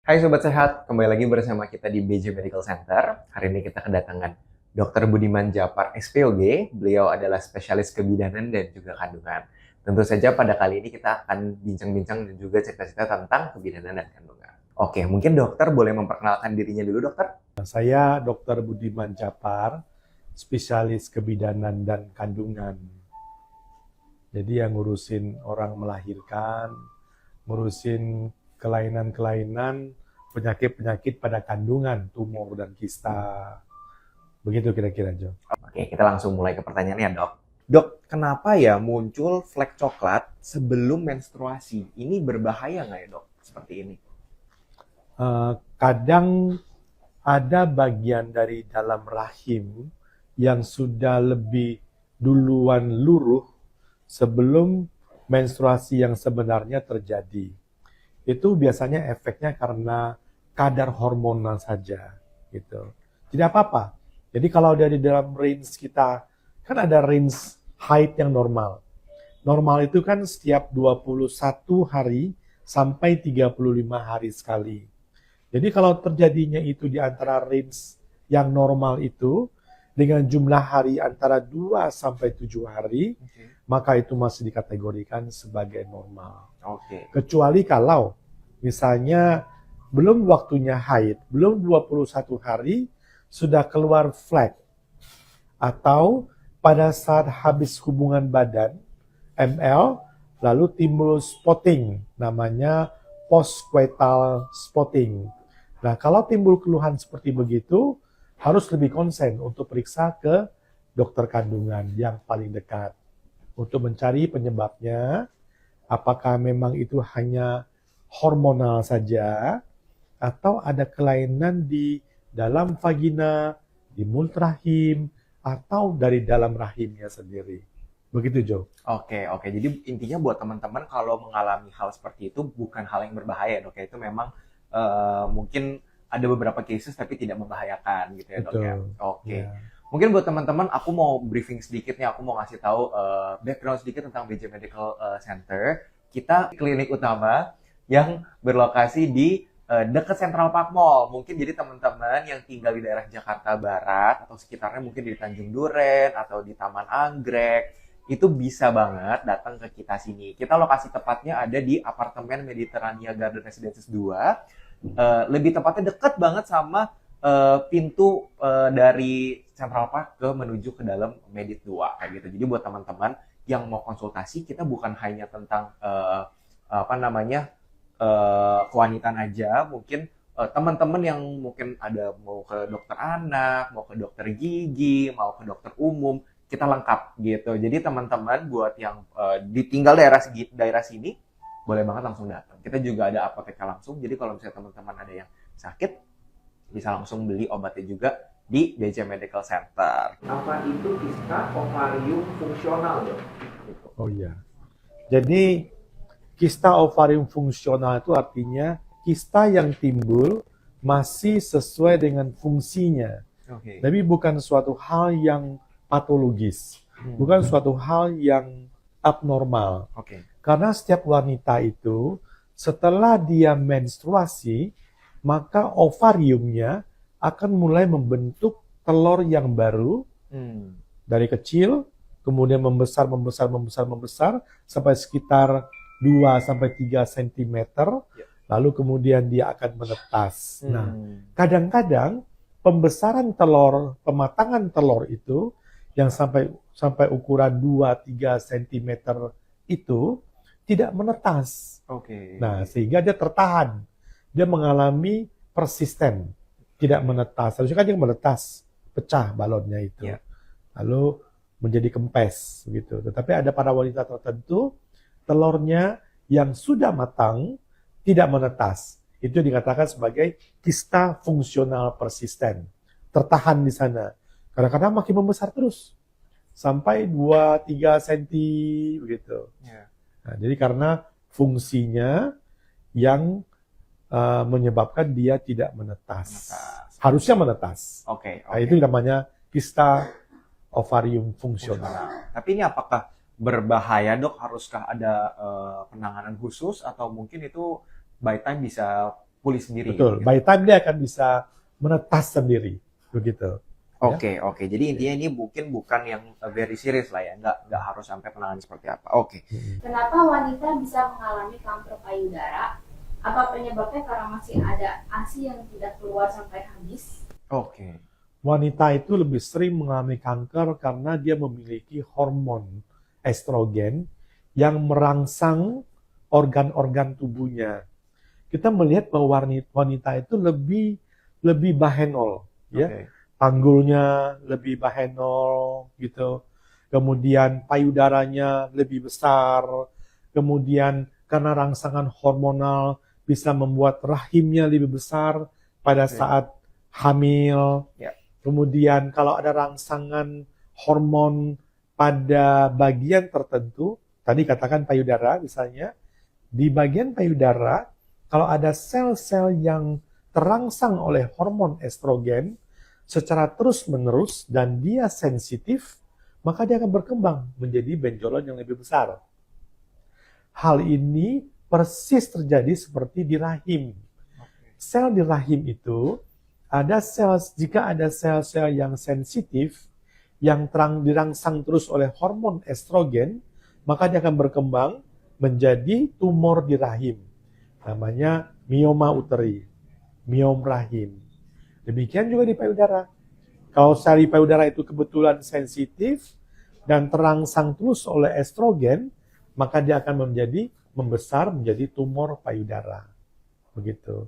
Hai Sobat Sehat, kembali lagi bersama kita di BJ Medical Center. Hari ini kita kedatangan Dr. Budiman Japar, SPOG. Beliau adalah spesialis kebidanan dan juga kandungan. Tentu saja pada kali ini kita akan bincang-bincang dan juga cerita-cerita tentang kebidanan dan kandungan. Oke, mungkin dokter boleh memperkenalkan dirinya dulu, dokter? Saya Dr. Budiman Japar, spesialis kebidanan dan kandungan. Jadi yang ngurusin orang melahirkan, ngurusin kelainan-kelainan, penyakit-penyakit pada kandungan, tumor dan kista. Begitu kira-kira, Jo. Oke, kita langsung mulai ke pertanyaannya, dok. Dok, kenapa ya muncul flek coklat sebelum menstruasi? Ini berbahaya nggak ya, dok? Seperti ini. Kadang ada bagian dari dalam rahim yang sudah lebih duluan luruh sebelum menstruasi yang sebenarnya terjadi. Itu biasanya efeknya karena kadar hormonal saja, gitu. Tidak apa-apa. Jadi kalau dari dalam range kita, kan ada range height yang normal. Normal itu kan setiap 21 hari sampai 35 hari sekali. Jadi kalau terjadinya itu di antara range yang normal itu, dengan jumlah hari antara 2 sampai 7 hari, maka itu masih dikategorikan sebagai normal. Oke. Kecuali kalau misalnya belum waktunya haid, belum 21 hari, sudah keluar flek. Atau pada saat habis hubungan badan, ML, lalu timbul spotting, namanya postcoital spotting. Nah, kalau timbul keluhan seperti begitu, harus lebih konsen untuk periksa ke dokter kandungan yang paling dekat untuk mencari penyebabnya. Apakah memang itu hanya hormonal saja atau ada kelainan di dalam vagina, di mulut rahim, atau dari dalam rahimnya sendiri. Begitu, Jo. Oke. Jadi intinya buat teman-teman kalau mengalami hal seperti itu bukan hal yang berbahaya, dok. Itu memang mungkin ada beberapa cases tapi tidak membahayakan gitu ya, dok ya. Oke. Ya. Mungkin buat teman-teman aku mau briefing sedikit nih, aku mau ngasih tahu background sedikit tentang BJ Medical Center. Kita klinik utama yang berlokasi di dekat Central Park Mall. Mungkin jadi teman-teman yang tinggal di daerah Jakarta Barat atau sekitarnya mungkin di Tanjung Duren atau di Taman Anggrek, itu bisa banget datang ke kita sini. Kita lokasi tepatnya ada di apartemen Mediterania Garden Residences 2. Lebih tepatnya dekat banget sama pintu dari Central Park ke menuju ke dalam Medit 2 kayak gitu. Jadi buat teman-teman yang mau konsultasi, kita bukan hanya tentang kewanitaan aja, mungkin teman-teman yang mungkin ada mau ke dokter anak, mau ke dokter gigi, mau ke dokter umum, kita lengkap gitu. Jadi teman-teman buat yang ditinggal daerah sini, boleh banget langsung datang. Kita juga ada apotek langsung, jadi kalau misalnya teman-teman ada yang sakit, bisa langsung beli obatnya juga di BJ Medical Center. Apa itu kista ovarium fungsional, dok? Oh iya. Jadi kista ovarium fungsional itu artinya kista yang timbul masih sesuai dengan fungsinya. Oke. Tapi bukan suatu hal yang patologis. Bukan suatu hal yang abnormal. Oke. Karena setiap wanita itu setelah dia menstruasi, maka ovariumnya akan mulai membentuk telur yang baru dari kecil, kemudian membesar sampai sekitar 2 sampai 3 cm, lalu kemudian dia akan menetas. Nah, kadang-kadang pembesaran telur, pematangan telur itu yang sampai ukuran 2-3 cm itu tidak menetas. Oke. Nah, sehingga dia tertahan. Dia mengalami persisten, tidak menetas. Harusnya kan dia menetas, pecah balonnya itu. Ya. Lalu menjadi kempes gitu. Tetapi ada pada wanita tertentu telurnya yang sudah matang tidak menetas. Itu dikatakan sebagai kista fungsional persisten. Tertahan di sana. Kadang-kadang makin membesar terus. Sampai 2-3 cm begitu. Ya. Nah, jadi karena fungsinya yang menyebabkan dia tidak menetas. Harusnya menetas. Oke. Nah, itu namanya kista ovarium fungsional. Tapi ini apakah berbahaya, dok? Haruskah ada penanganan khusus atau mungkin itu by time bisa pulih sendiri. Betul. Gitu. By time dia akan bisa menetas sendiri, begitu. Oke. Jadi intinya ini mungkin bukan yang very serious lah ya, nggak harus sampai penanganan seperti apa. Oke. Kenapa wanita bisa mengalami kanker payudara? Apa penyebabnya? Karena masih ada ASI yang tidak keluar sampai habis. Oke. Wanita itu lebih sering mengalami kanker karena dia memiliki hormon estrogen yang merangsang organ-organ tubuhnya. Kita melihat bahwa wanita itu lebih bahenol, ya. Oke. Panggulnya lebih bahenol gitu. Kemudian payudaranya lebih besar. Kemudian karena rangsangan hormonal bisa membuat rahimnya lebih besar pada Oke. saat hamil. Ya. Kemudian kalau ada rangsangan hormon pada bagian tertentu, tadi katakan payudara misalnya, di bagian payudara kalau ada sel-sel yang terangsang oleh hormon estrogen secara terus-menerus dan dia sensitif, maka dia akan berkembang menjadi benjolan yang lebih besar. Hal ini persis terjadi seperti di rahim. Sel di rahim itu jika ada sel-sel yang sensitif yang dirangsang terus oleh hormon estrogen, maka dia akan berkembang menjadi tumor di rahim. Namanya mioma uteri, miom rahim. Demikian juga di payudara. Kalau sel di payudara itu kebetulan sensitif dan terangsang terus oleh estrogen, maka dia akan membesar menjadi tumor payudara. Begitu.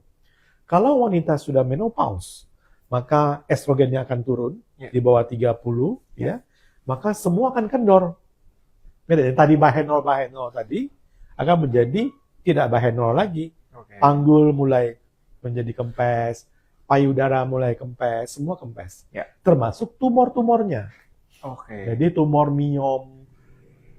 Kalau wanita sudah menopause, maka estrogennya akan turun di bawah 30, ya. Maka semua akan kendor. Yang tadi bahenol tadi akan menjadi tidak bahenol lagi. Panggul mulai menjadi kempes, payudara mulai kempes, semua kempes. Ya. Termasuk tumor-tumornya. Oke. Jadi tumor miom,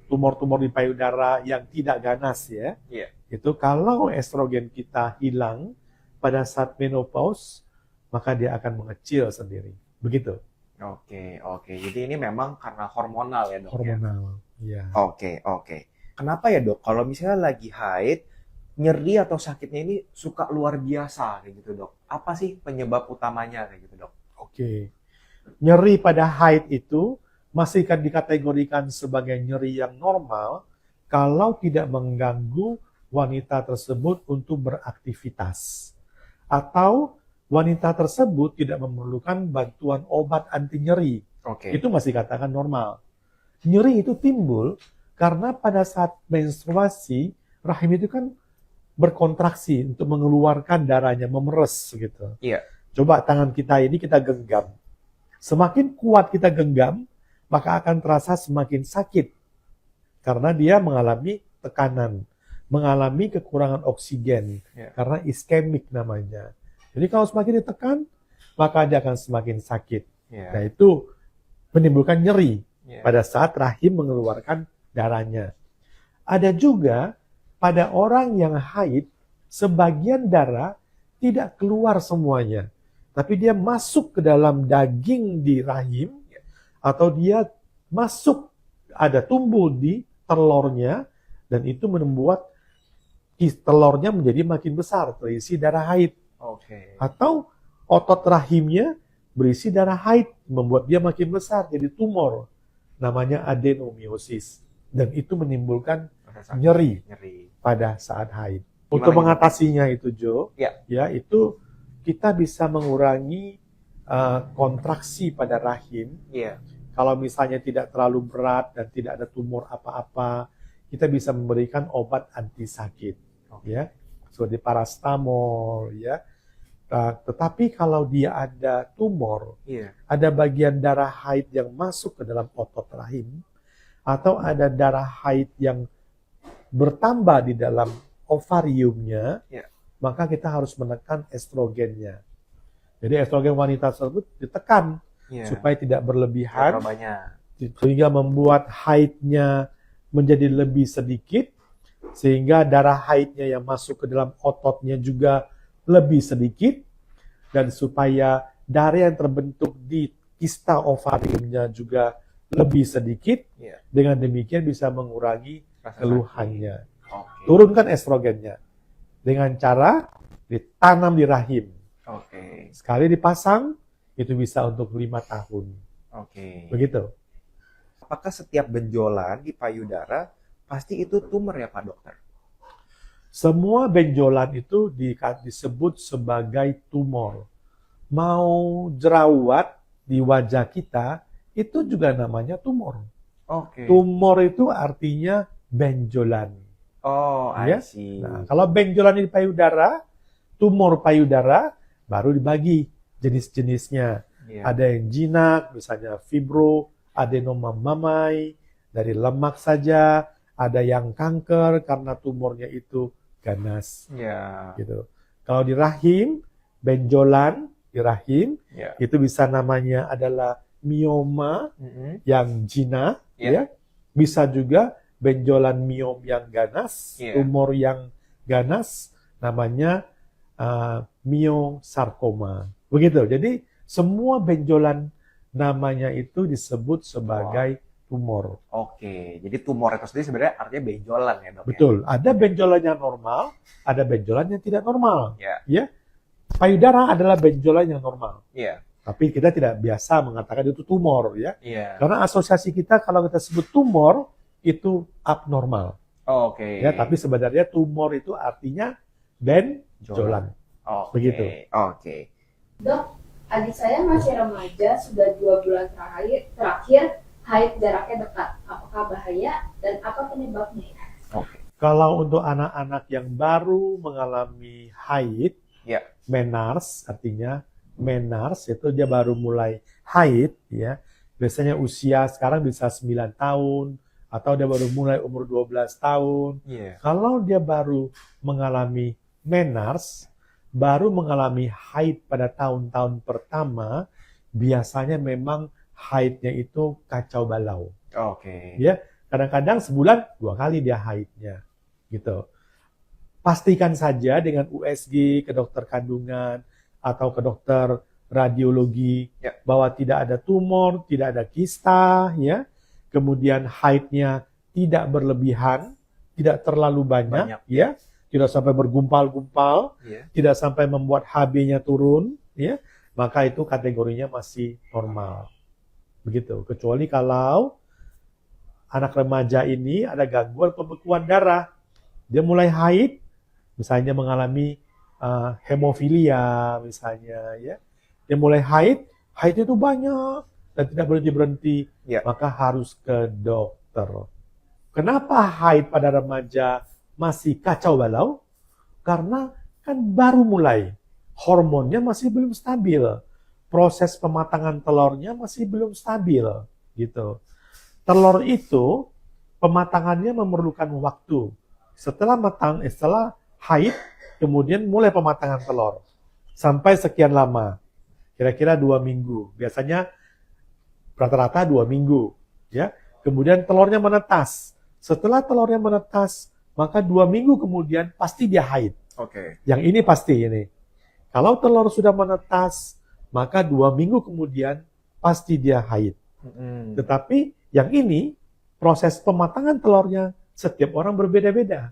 tumor-tumor di payudara yang tidak ganas ya. Iya. Itu kalau estrogen kita hilang pada saat menopause, maka dia akan mengecil sendiri. Begitu. Oke. Jadi ini memang karena hormonal ya, Dok? Hormonal. Ya. Oke. Kenapa ya, Dok? Kalau misalnya lagi haid, nyeri atau sakitnya ini suka luar biasa kayak gitu, Dok. Apa sih penyebab utamanya kayak gitu, Dok? Oke. Nyeri pada haid itu masih akan dikategorikan sebagai nyeri yang normal kalau tidak mengganggu wanita tersebut untuk beraktivitas. Atau wanita tersebut tidak memerlukan bantuan obat anti nyeri. Oke. Itu masih katakan normal. Nyeri itu timbul karena pada saat menstruasi, rahim itu kan berkontraksi untuk mengeluarkan darahnya, memeres gitu. Iya. Coba tangan kita ini kita genggam. Semakin kuat kita genggam, maka akan terasa semakin sakit. Karena dia mengalami tekanan, mengalami kekurangan oksigen. Iya. Karena iskemik namanya. Jadi kalau semakin ditekan, maka dia akan semakin sakit. Iya. Nah itu menimbulkan nyeri Iya. pada saat rahim mengeluarkan darahnya. Ada juga pada orang yang haid, sebagian darah tidak keluar semuanya. Tapi dia masuk ke dalam daging di rahim, atau dia ada tumbuh di telurnya, dan itu membuat telurnya menjadi makin besar, terisi darah haid. Oke. Atau otot rahimnya berisi darah haid, membuat dia makin besar, jadi tumor. Namanya adenomiosis. Dan itu menimbulkan nyeri pada saat haid. Untuk mengatasinya itu, Jo, ya itu kita bisa mengurangi kontraksi pada rahim. Iya. Kalau misalnya tidak terlalu berat dan tidak ada tumor apa-apa, kita bisa memberikan obat anti sakit, ya, seperti paracetamol, ya. Tetapi kalau dia ada tumor, ada bagian darah haid yang masuk ke dalam otot rahim, atau ada darah haid yang bertambah di dalam ovariumnya, maka kita harus menekan estrogennya. Jadi estrogen wanita tersebut ditekan supaya tidak berlebihan, sehingga membuat haidnya menjadi lebih sedikit, sehingga darah haidnya yang masuk ke dalam ototnya juga lebih sedikit, dan supaya darah yang terbentuk di kista ovariumnya juga lebih sedikit. Dengan demikian bisa mengurangi keluhannya. Turunkan estrogennya dengan cara ditanam di rahim. Oke. Sekali dipasang, itu bisa untuk 5 tahun. Oke. Begitu. Apakah setiap benjolan di payudara pasti itu tumor ya Pak Dokter? Semua benjolan itu disebut sebagai tumor. Mau jerawat di wajah kita, itu juga namanya tumor. Oke. Tumor itu artinya benjolan. Oh, I Ya. see. Nah, kalau benjolan di payudara, tumor payudara, baru dibagi jenis-jenisnya. Iya. Ada yang jinak, misalnya fibro, adenoma mammae, dari lemak saja. Ada yang kanker karena tumornya itu ganas. Iya. Gitu. Kalau di rahim, benjolan di rahim, Iya. itu bisa namanya adalah mioma Mm-mm. yang jinak, Iya. ya. Bisa juga benjolan miom yang ganas, Iya. tumor yang ganas, namanya miosarkoma. Begitu. Jadi semua benjolan namanya itu disebut sebagai tumor. Oke. Jadi tumor itu sendiri sebenarnya artinya benjolan ya Dok? ya? Betul. Ada benjolan yang normal, ada benjolan yang tidak normal. Iya. Ya. Payudara adalah benjolan yang normal. Iya. Tapi kita tidak biasa mengatakan itu tumor, ya. Iya. Karena asosiasi kita kalau kita sebut tumor itu abnormal. Oke. Ya, tapi sebenarnya tumor itu artinya benjolan. Oke. Begitu. Oke. Dok, adik saya masih remaja, sudah 2 bulan terakhir haid jaraknya dekat. Apakah bahaya dan apa penyebabnya? Oke. Kalau untuk anak-anak yang baru mengalami haid, Ya. menars, artinya menars itu dia baru mulai haid, ya. Biasanya usia sekarang bisa 9 tahun, atau dia baru mulai umur 12 tahun. Iya. Kalau dia baru mengalami menars, baru mengalami haid pada tahun-tahun pertama, biasanya memang haidnya itu kacau balau. Oke. Ya, kadang-kadang sebulan 2 kali dia haidnya, gitu. Pastikan saja dengan USG ke dokter kandungan atau ke dokter radiologi Ya. bahwa tidak ada tumor, tidak ada kista, ya. Kemudian haidnya tidak berlebihan, tidak terlalu banyak, Banyak. ya. Tidak sampai bergumpal-gumpal, Iya. tidak sampai membuat HB-nya turun, ya. Maka itu kategorinya masih normal. Begitu. Kecuali kalau anak remaja ini ada gangguan pembekuan darah. Dia mulai haid, misalnya mengalami hemofilia, misalnya, ya. Dia mulai haidnya itu banyak dan tidak berhenti-berhenti, Ya. maka harus ke dokter. Kenapa haid pada remaja masih kacau balau? Karena kan baru mulai, hormonnya masih belum stabil, proses pematangan telurnya masih belum stabil, gitu. Telur itu pematangannya memerlukan waktu. Setelah haid, kemudian mulai pematangan telur. Sampai sekian lama. Kira-kira 2 minggu. Biasanya rata-rata 2 minggu. Ya. Kemudian telurnya menetas. Setelah telurnya menetas, maka 2 minggu kemudian pasti dia haid. Oke. Yang ini pasti ini. Kalau telur sudah menetas, maka 2 minggu kemudian pasti dia haid. Mm-mm. Tetapi yang ini, proses pematangan telurnya setiap orang berbeda-beda.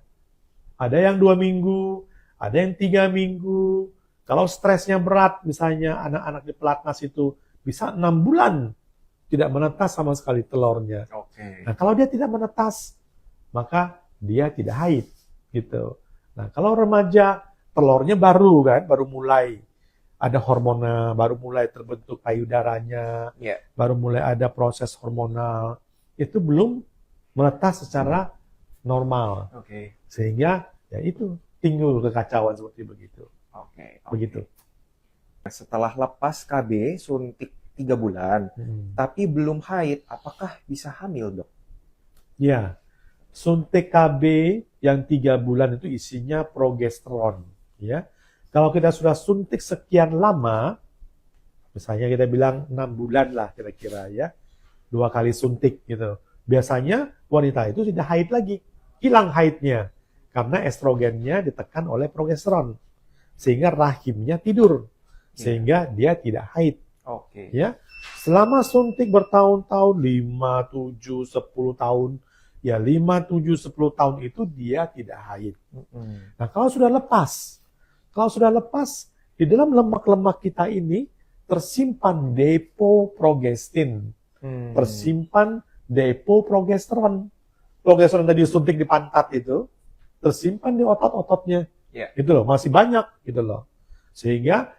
Ada yang 2 minggu, ada yang 3 minggu. Kalau stresnya berat, misalnya anak-anak di pelatnas itu bisa 6 bulan tidak menetas sama sekali telurnya. Oke. Nah, kalau dia tidak menetas, maka dia tidak haid, gitu. Nah, kalau remaja, telurnya baru kan, baru mulai ada hormonal, baru mulai terbentuk payudaranya, Ya. baru mulai ada proses hormonal, itu belum menetas secara normal. Oke. Sehingga ya itu timbul kekacauan seperti begitu. Oke. Begitu. Setelah lepas KB suntik 3 bulan, tapi belum haid, apakah bisa hamil, Dok? Ya, suntik KB yang 3 bulan itu isinya progesteron. Ya, kalau kita sudah suntik sekian lama, misalnya kita bilang 6 bulan lah kira-kira ya, 2 kali suntik gitu. Biasanya wanita itu tidak haid lagi, hilang haidnya karena estrogennya ditekan oleh progesteron, sehingga rahimnya tidur, sehingga dia tidak haid. Oke. Ya, selama suntik bertahun-tahun, 5, 7, 10 tahun, ya 5, 7, 10 tahun itu dia tidak haid. Mm-mm. Nah, kalau sudah lepas, Kalau sudah lepas, di dalam lemak-lemak kita ini tersimpan depo progestin, tersimpan depo progesteron. Progesteron tadi disuntik di pantat itu, tersimpan di otot-ototnya. Ya. Gitu loh, masih banyak gitu loh. Sehingga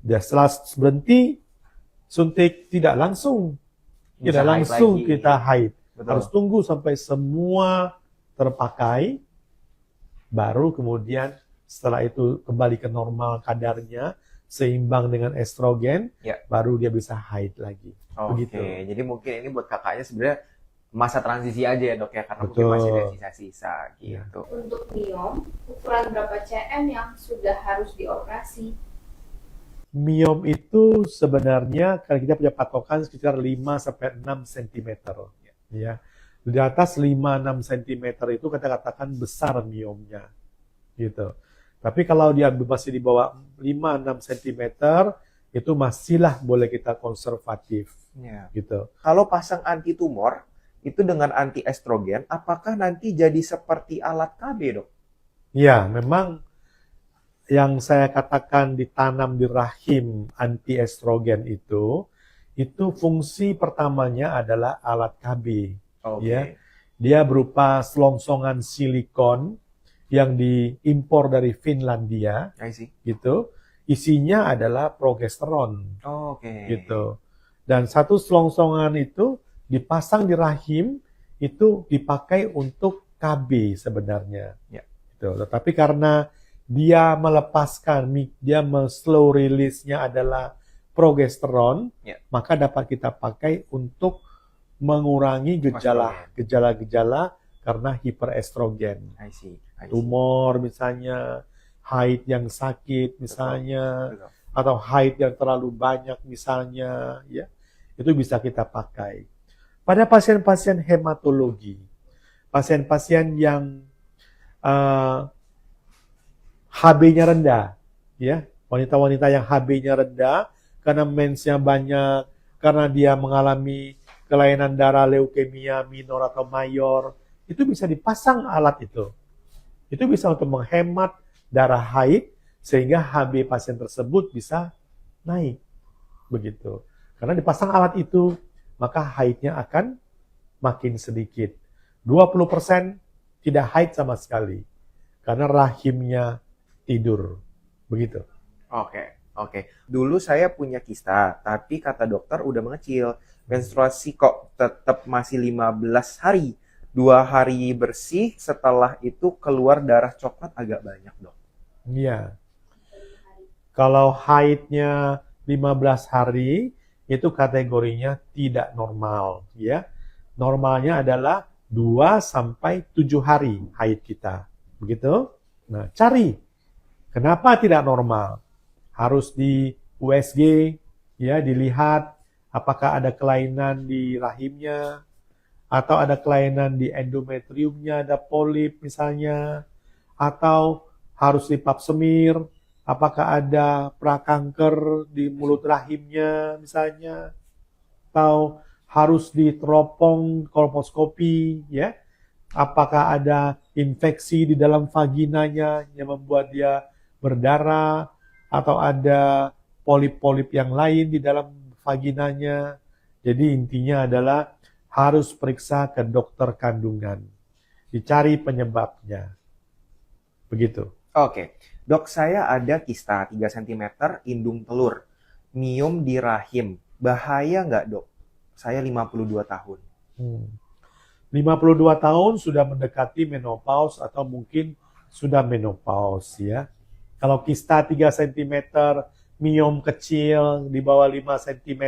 setelah berhenti suntik tidak langsung Bisa haid lagi. kita haid. Betul. Harus tunggu sampai semua terpakai, baru kemudian setelah itu kembali ke normal kadarnya, seimbang dengan estrogen, Ya. baru dia bisa haid lagi. Oke, Begitu. jadi mungkin ini buat kakaknya sebenarnya masa transisi aja ya dok ya, karena mungkin Betul. masih ada sisa-sisa gitu. Untuk miom, ukuran berapa cm yang sudah harus dioperasi? Miom itu sebenarnya kalau kita punya patokan sekitar 5-6 cm. Ya. Di atas 5-6 cm itu kita katakan besar miomnya. Gitu. Tapi kalau dia masih di bawah 5-6 cm, itu masihlah boleh kita konservatif. Ya. Gitu. Kalau pasang anti tumor itu dengan anti estrogen, apakah nanti jadi seperti alat KB dok? Ya, memang yang saya katakan ditanam di rahim anti estrogen itu fungsi pertamanya adalah alat KB. Oke. Ya. Dia berupa selongsongan silikon yang diimpor dari Finlandia, I see. gitu. Isinya adalah progesteron, Oke. gitu. Dan satu selongsongan itu dipasang di rahim, itu dipakai untuk KB sebenarnya. Ya. Gitu. Tetapi karena dia melepaskan, dia slow release-nya adalah progesteron, Ya. maka dapat kita pakai untuk mengurangi gejala-gejala karena hiperestrogen. I see. Tumor misalnya, haid yang sakit misalnya, Betul. atau haid yang terlalu banyak misalnya, ya, itu bisa kita pakai. Pada pasien-pasien hematologi, pasien-pasien yang HB-nya rendah, ya, wanita-wanita yang HB-nya rendah karena mensnya banyak, karena dia mengalami kelainan darah leukemia minor atau mayor, itu bisa dipasang alat itu. Itu bisa untuk menghemat darah haid sehingga HB pasien tersebut bisa naik. Begitu. Karena dipasang alat itu, maka haidnya akan makin sedikit. 20% tidak haid sama sekali. Karena rahimnya tidur. Begitu. Oke. Dulu saya punya kista, tapi kata dokter udah mengecil. Menstruasi kok tetap masih 15 hari. 2 hari bersih, setelah itu keluar darah coklat agak banyak, dok. Iya. Kalau haidnya 15 hari, itu kategorinya tidak normal, ya. Normalnya adalah 2-7 hari haid kita. Begitu? Nah, cari. Kenapa tidak normal? Harus di USG, ya, dilihat apakah ada kelainan di rahimnya, atau ada kelainan di endometriumnya, ada polip misalnya, atau harus di pap smear, apakah ada prakanker di mulut rahimnya misalnya, atau harus diteropong kolposkopi, ya, apakah ada infeksi di dalam vaginanya yang membuat dia berdarah, atau ada polip-polip yang lain di dalam vaginanya. Jadi intinya adalah harus periksa ke dokter kandungan. Dicari penyebabnya. Begitu. Oke. Dok, saya ada kista 3 cm indung telur. Miom di rahim. Bahaya nggak, dok? Saya 52 tahun. 52 tahun sudah mendekati menopause atau mungkin sudah menopause, ya. Kalau kista 3 cm, miom kecil di bawah 5 cm,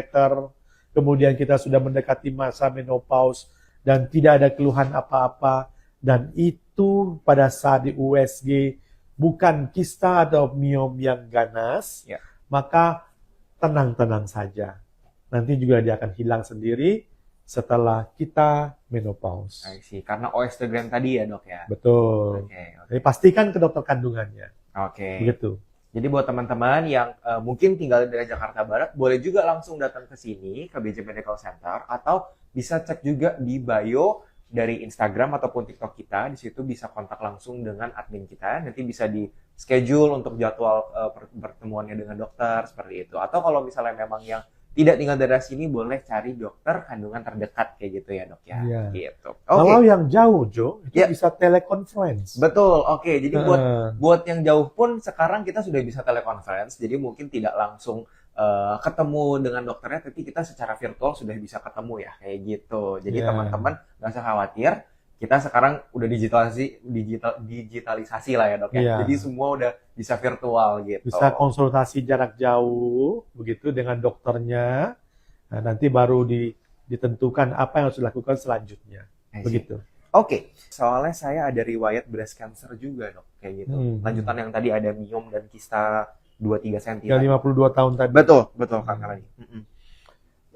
kemudian kita sudah mendekati masa menopause dan tidak ada keluhan apa-apa, dan itu pada saat di USG bukan kista atau miom yang ganas, Ya. maka tenang-tenang saja. Nanti juga dia akan hilang sendiri setelah kita menopause. I see. Karena oestrogen tadi ya, dok ya? Betul. Oke. Jadi pastikan ke dokter kandungannya. Oke. Begitu. Jadi buat teman-teman yang mungkin tinggal di daerah Jakarta Barat, boleh juga langsung datang ke sini, ke BJ Medical Center, atau bisa cek juga di bio dari Instagram ataupun TikTok kita. Di situ bisa kontak langsung dengan admin kita. Nanti bisa schedule untuk jadwal pertemuannya dengan dokter seperti itu. Atau kalau misalnya memang yang tidak tinggal daerah sini, boleh cari dokter kandungan terdekat kayak gitu ya dok ya. Iya. Gitu. Oke. Kalau yang jauh, Jo, itu Ya. bisa teleconference. Betul. Oke. Jadi Heeh. buat yang jauh pun sekarang kita sudah bisa teleconference. Jadi mungkin tidak langsung ketemu dengan dokternya, tapi kita secara virtual sudah bisa ketemu ya kayak gitu. Jadi Ya. teman-teman nggak usah khawatir. Kita sekarang udah digitalisasi lah ya dok ya. Iya. Jadi semua udah bisa virtual gitu. Bisa konsultasi jarak jauh, begitu dengan dokternya. Nah, nanti baru ditentukan apa yang harus dilakukan selanjutnya. I see. Begitu. Oke, soalnya saya ada riwayat breast cancer juga dok, kayak gitu. Lanjutan yang tadi ada miom dan kista 2-3 cm. Yang 52 tahun tadi. Betul Kak Melanie.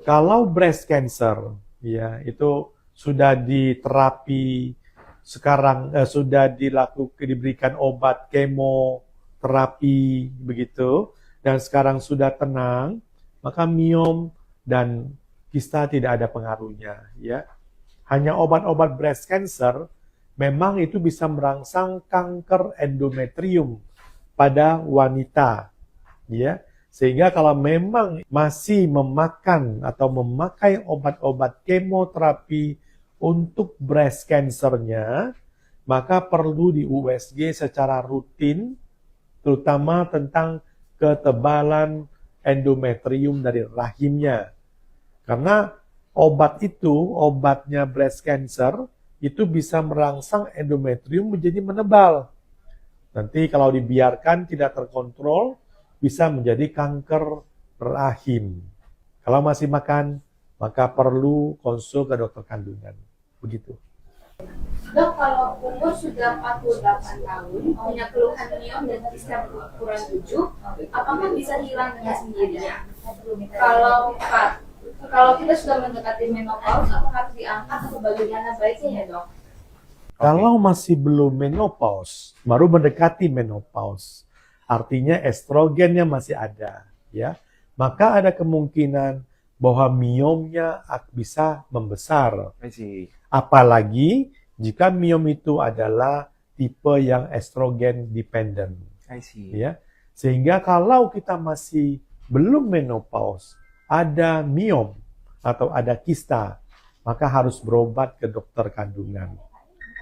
Kalau breast cancer, ya itu sudah diterapi sekarang, sudah diberikan obat kemoterapi begitu, dan sekarang sudah tenang, maka miom dan kista tidak ada pengaruhnya, ya. Hanya obat-obat breast cancer memang itu bisa merangsang kanker endometrium pada wanita, ya. Sehingga kalau memang masih memakan atau memakai obat-obat kemoterapi untuk breast cancer-nya, maka perlu di USG secara rutin, terutama tentang ketebalan endometrium dari rahimnya. Karena obatnya breast cancer, itu bisa merangsang endometrium menjadi menebal. Nanti kalau dibiarkan tidak terkontrol, bisa menjadi kanker rahim. Kalau masih makan, maka perlu konsul ke dokter kandungan. Begitu. Dok, kalau umur sudah 48 tahun, punya keluhan miom dan kista berukuran 7, apakah bisa hilang dengan sendirinya? Kalau kita sudah mendekati menopause, apakah harus diangkat atau bagaimana baiknya ya dok? Kalau masih belum menopause, baru mendekati menopause, artinya estrogennya masih ada, ya, maka ada kemungkinan bahwa miomnya bisa membesar. I see. Apalagi jika miom itu adalah tipe yang estrogen dependent, I see. ya. Sehingga kalau kita masih belum menopause, ada miom atau ada kista, maka harus berobat ke dokter kandungan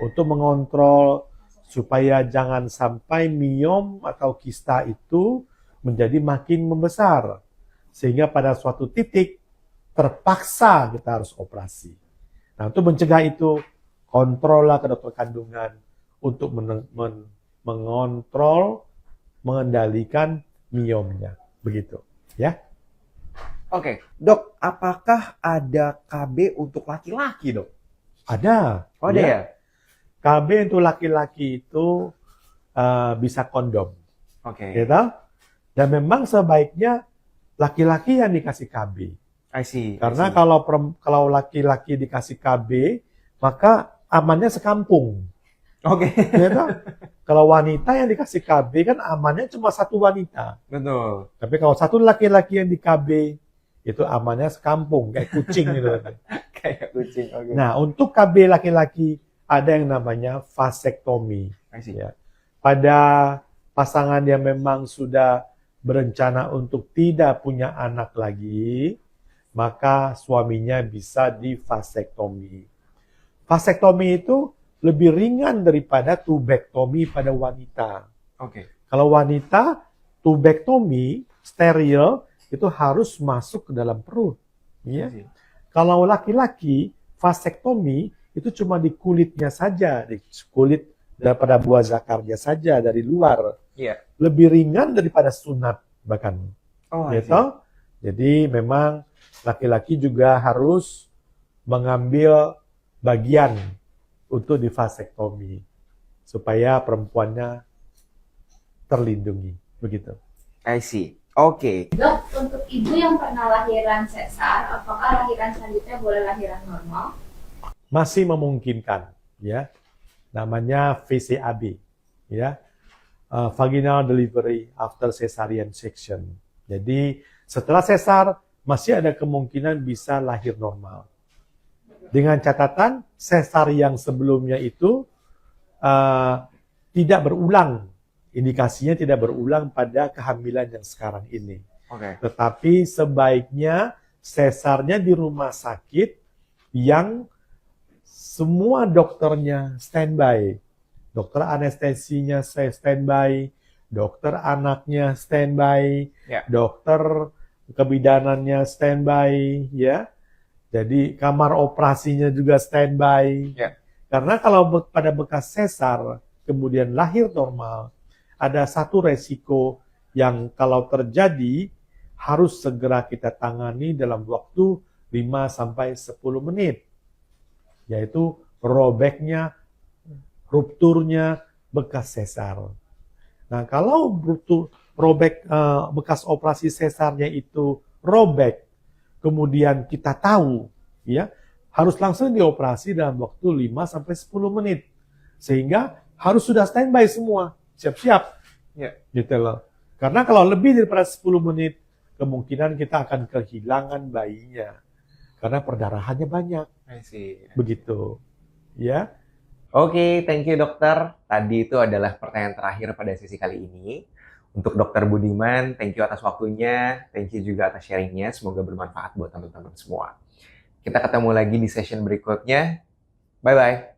untuk mengontrol supaya jangan sampai miom atau kista itu menjadi makin membesar. Sehingga pada suatu titik terpaksa kita harus operasi. Nah, untuk mencegah itu, kontrollah ke dokter kandungan untuk mengontrol, mengendalikan miomnya. Begitu, ya. Oke, dok, apakah ada KB untuk laki-laki, dok? Ada. Oh, ada ya? KB untuk laki-laki itu bisa kondom. Oke. Gitu? Dan memang sebaiknya laki-laki yang dikasih KB. I see. Karena kalau laki-laki dikasih KB, maka amannya sekampung. Oke. Gitu? Kalau wanita yang dikasih KB kan amannya cuma satu wanita. Betul. Tapi kalau satu laki-laki yang di KB, itu amannya sekampung, kayak kucing gitu. Kayak kucing. Oke. Nah, untuk KB laki-laki ada yang namanya vasektomi. I see. Ya. Pada pasangan yang memang sudah berencana untuk tidak punya anak lagi, maka suaminya bisa divasektomi. Vasektomi itu lebih ringan daripada tubektomi pada wanita. Oke. Kalau wanita, tubektomi, steril, itu harus masuk ke dalam perut. Ya. I see. Kalau laki-laki, vasektomi itu cuma di kulitnya saja, di kulit daripada buah zakarnya saja dari luar. Iya. Lebih ringan daripada sunat bahkan. Oh, I see. Gitu? Jadi memang laki-laki juga harus mengambil bagian untuk divasektomi supaya perempuannya terlindungi. Begitu. I see. Oke. Dok, untuk ibu yang pernah lahiran sesar, apakah lahiran selanjutnya boleh lahiran normal? Masih memungkinkan, ya. Namanya VCAB, ya. Vaginal Delivery After Cesarean Section. Jadi setelah sesar masih ada kemungkinan bisa lahir normal. Dengan catatan sesar yang sebelumnya itu tidak berulang indikasinya tidak berulang pada kehamilan yang sekarang ini. Oke. Tetapi sebaiknya sesarnya di rumah sakit yang semua dokternya standby. Dokter anestesinya standby, dokter anaknya standby, Ya. dokter kebidanannya standby, ya. Jadi kamar operasinya juga standby. Ya. Karena kalau pada bekas sesar kemudian lahir normal, ada satu resiko yang kalau terjadi harus segera kita tangani dalam waktu 5 sampai 10 menit. Yaitu rupturnya bekas sesar. Nah, kalau bekas operasi sesarnya itu robek, kemudian kita tahu, ya, harus langsung dioperasi dalam waktu 5 sampai 10 menit. Sehingga harus sudah standby semua, siap-siap. Ya. Gitu loh. Karena kalau lebih daripada 10 menit, kemungkinan kita akan kehilangan bayinya. Karena perdarahannya banyak. I see. Begitu. Ya. Oke, thank you dokter. Tadi itu adalah pertanyaan terakhir pada sesi kali ini. Untuk Dokter Budiman, thank you atas waktunya, thank you juga atas sharingnya. Semoga bermanfaat buat teman-teman semua. Kita ketemu lagi di session berikutnya. Bye-bye.